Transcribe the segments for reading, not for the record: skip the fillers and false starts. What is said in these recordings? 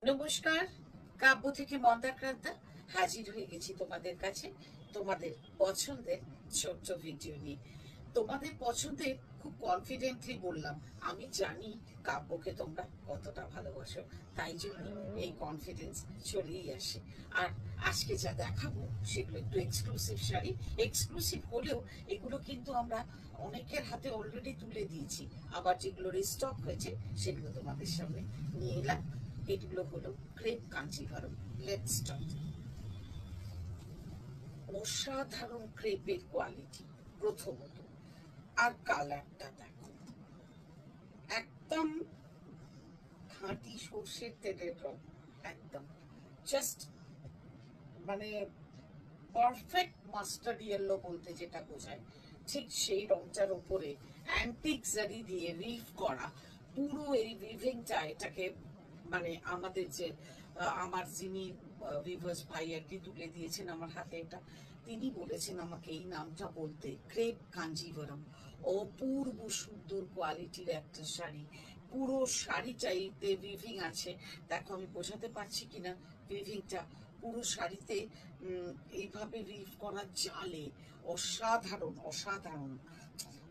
নমস্কার, কাব্য থেকে মন্দাক্রান্তা হাজির হয়ে গেছি তোমাদের কাছে তোমাদের পছন্দের ছোট্ট ভিডিও নিয়ে। তোমাদের পছন্দের খুব কনফিডেন্টলি বললাম, আমি জানি কাব্যকে তোমরা কতটা ভালোবাসো, তাই জন্য এই কনফিডেন্স চলেই আসে। আর আজকে যা দেখাবো সেগুলো একটু এক্সক্লুসিভ শাড়ি, এক্সক্লুসিভ হলেও এগুলো কিন্তু আমরা অনেকের হাতে অলরেডি তুলে দিয়েছি, আবার যেগুলো রিস্টক হয়েছে সেগুলো তোমাদের সামনে নিয়ে এলাম। এগুলো হলো ক্রেপ কাঞ্জিভারম। Let's start. অসাধারণ ক্রেপের কোয়ালিটি প্রথমত, আর কালারটা দেখো, একদম খাঁটি সর্ষের তেলের রং, একদম জাস্ট মানে পারফেক্ট মাস্টার্ড ইয়েলো বলতে যেটা বোঝায়, ঠিক সেই রংটার উপরে অ্যান্টিক জারি দিয়ে রিফ করা পুরো এই উইভিংটা, এটাকে মানে আমাদের যে আমার যিনি রিভার্স ভাই আর কি তুলে দিয়েছেন আমার হাতে, এটা তিনি বলেছেন আমাকে এই নামটা বলতে, ক্রেপ কাঞ্জিভরম। অপূর্ব সুন্দর কোয়ালিটির একটা শাড়ি, পুরো শাড়িটাইতে উইভিং আছে। দেখো আমি বোঝাতে পারছি কিনা উইভিংটা, পুরো শাড়িতে এইভাবে রিফ করা জালে অসাধারণ অসাধারণ,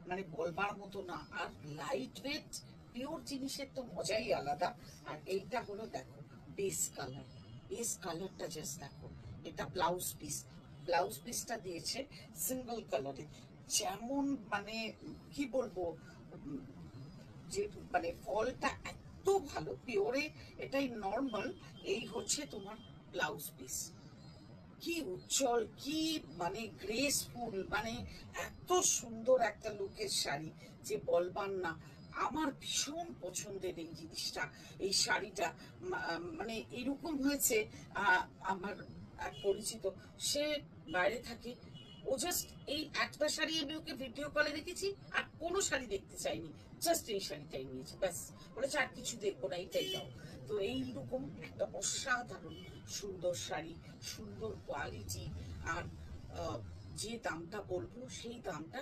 মানে বলবার মতো না। আর লাইট ওয়েট পিওর জিনিসের তো মজাই আলাদা। আর এইটা হলো দেখো বেস কালার, বেস কালারটা জাস্ট দেখো। এটা ব্লাউজ পিস, ব্লাউজ পিসটা দিয়েছে সিঙ্গল কালারে, যেমন মানে কি বলবো, যে মানে ফলটা এত ভালো পিওরে, এটাই নর্মাল। এই হচ্ছে তোমার ব্লাউজ পিস, কি উজ্জ্বল, কি মানে গ্রেসফুল, মানে এত সুন্দর একটা লুকের শাড়ি যে বলবার না। আমার ভীষণ পছন্দের এই জিনিসটা, এই শাড়িটা। মানে এরকম হয়েছে, আমার এক পরিচিত, সে বাইরে থাকে, ও জাস্ট এই একটা শাড়ি আমি ওকে ভিডিও কলে দেখেছি, আর কোনো শাড়ি দেখতে চাইনি, জাস্ট এই শাড়িটাই নিয়েছে, ব্যাস বলেছে আর কিছু দেখবো না, এইটাই দাও। তো এইরকম একটা অসাধারণ সুন্দর শাড়ি, সুন্দর কোয়ালিটি। আর যে দামটা বলবো সেই দামটা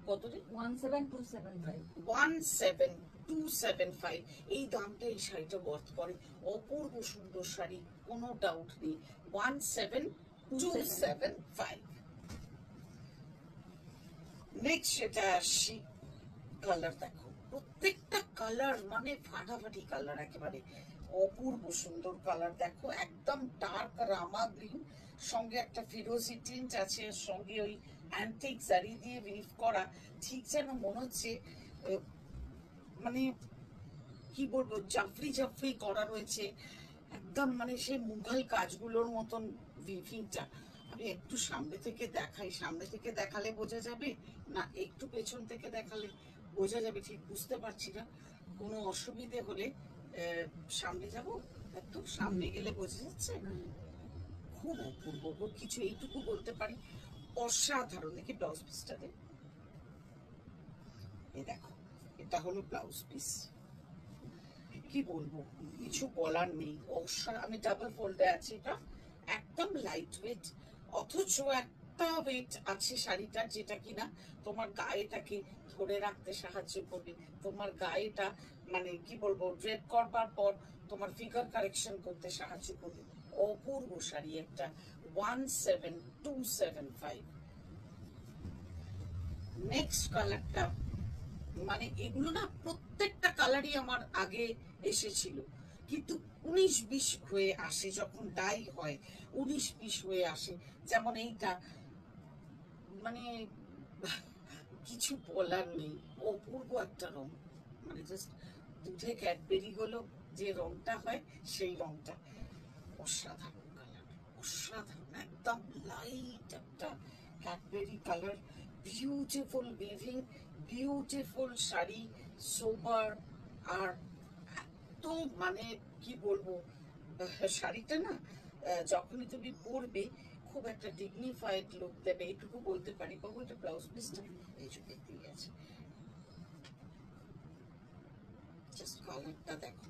কত রে? 17275। 17275, এই দামটা এই শাড়িটা বর্থ করে। অপূর্ব সুন্দর শাড়ি, কোনো ডাউট নেই। 17275। নেক্সট সেটা আসছি, কালার দেখো, প্রত্যেকটা কালার মানে ফাটাফাটি কালার, একেবারে অপূর্ব সুন্দর কালার। দেখো একদম ডার্ক রামা গ্রিন, সঙ্গে একটা ফিরোজি টিন্ট আছে, সঙ্গে ওই অ্যান্টিক জারি দিয়ে উইভ করা, ঠিক যেন মনে হচ্ছে মানে কি বলবো, জাফরি জাফরি করা রয়েছে একদম, মানে সেই মুঘল কাজগুলোর মতন উইভিংটা। আমি একটু সামনে থেকে দেখাই, সামনে থেকে দেখালে বোঝা যাবে না একটু পেছন থেকে দেখালে বোঝা যাবে, ঠিক বুঝতে পারছি না। কোনো অসুবিধে হলে সামনে যাব, একটু সামনে গেলে বোঝা যাচ্ছে। খুব অপূর্ব, কিছু এইটুকু বলতে পারি, অসাধারণ। দেখি ব্লাউজ পিসটা দেখ, এই দেখো, এটা হলো ব্লাউজ পিস। কি বলবো, কিছু বলার নেই। আমি ডাবল ফোল্ডে আছে, এটা একদম লাইট ওয়েট, অথচ একটা ওয়েট আছে শাড়িটার, যেটা কিনা তোমার গায়েটাকে ধরে রাখতে সাহায্য করবে, তোমার গায়েটা মানে কি বলবো ড্রেপ করবার পর তোমার ফিগার কারেকশন করতে সাহায্য করবে। অপূর্ব শাড়ি একটা। 17275। নেক্সট কালারটা, মানে এগুলো না প্রত্যেকটা কালারই আমার আগে এসেছিল, কিন্তু 19-20 হয়ে আসে যখন ডাই হয়, 19-20 হয়ে আসে। যেমন এইটা, মানে কিছু বলার নেই, অপূর্ব একটা রং, মানে জাস্ট দুধে ক্যাডবেরি হলো যে রংটা হয় সেই রংটা। অসাধারণ কালার, অসাধারণ, একদম লাইট একটা Cadbury colour, beautiful weaving, beautiful sari, sober. আর এত মানে কি বলবো, শাড়িটা না যখনই তুমি পরবে খুব একটা ডিগনিফাইড লুক দেবে, এইটুকু বলতে পারি। বাবু এটা ব্লাউজ পিসটা এই যে দেখতেই আছে, জাস্ট কালারটা দেখো,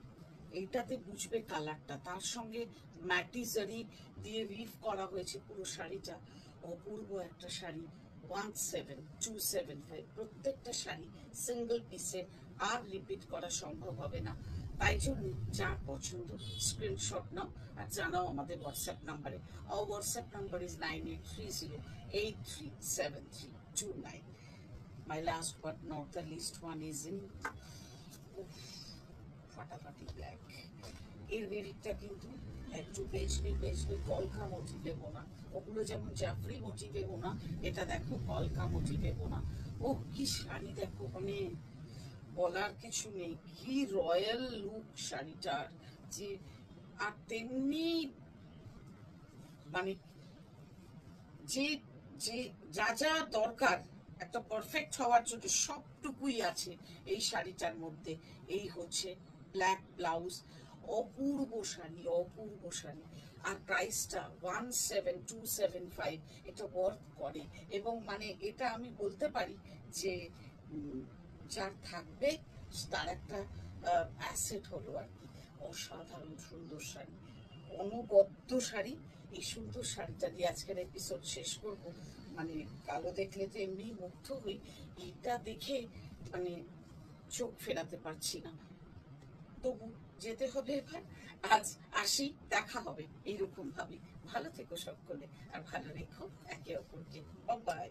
এইটাতে বুঝবে কালারটা। তার সঙ্গে ম্যাটি জারি দিয়ে উইভ করা হয়েছে পুরো শাড়িটা, অপূর্ব একটা শাড়ি। 17275, প্রত্যেকটা শাড়ি সিঙ্গেল পিসে, আর রিপিট করা সম্ভব হবে না। তাই জন্য যার পছন্দ স্ক্রিনশট নাও আর জানাও আমাদের হোয়াটসঅ্যাপ নাম্বারে। our WhatsApp number is 9830837329. My last but not the least one is in ফাটাফাটি ব্ল্যাক। এর বেরিকটা কিন্তু একটু বেজলি কলকা মোটি দেবো না, ওগুলো যেমন জাফরি মোটি দেবো না, এটা দেখো কলকা মোটি দেবো না। ও কি শাড়ি দেখো, মানে বলার কিছু নেই, কি রয়্যাল লুক শাড়িটার। যে আর তেমনি মানে যে যে যা যা দরকার একটা পারফেক্ট হওয়ার জন্য সবটুকুই আছে এই শাড়িটার মধ্যে। এই হচ্ছে ব্ল্যাক ব্লাউজ, অপূর্ব শাড়ি, অপূর্ব শাড়ি। আর প্রাইসটা 17275, এটা ওয়ার্থ করে। এবং মানে এটা আমি বলতে পারি যে যার থাকবে তার একটা অ্যাসেট হলো আর কি। অসাধারণ সুন্দর শাড়ি, অনবদ্য শাড়ি। এই সুন্দর শাড়িটা দিয়ে আজকের এপিসোড শেষ করব। মানে কালো দেখলে তো এমনি মুগ্ধ হই, এটা দেখে মানে চোখ ফেরাতে পারছি না। তবু যেতে হবে এবার। আজ আসি, দেখা হবে এইরকম ভাবে। ভালো থেকো সকলে, আর ভালো রেখো একে অপরকে। বাই।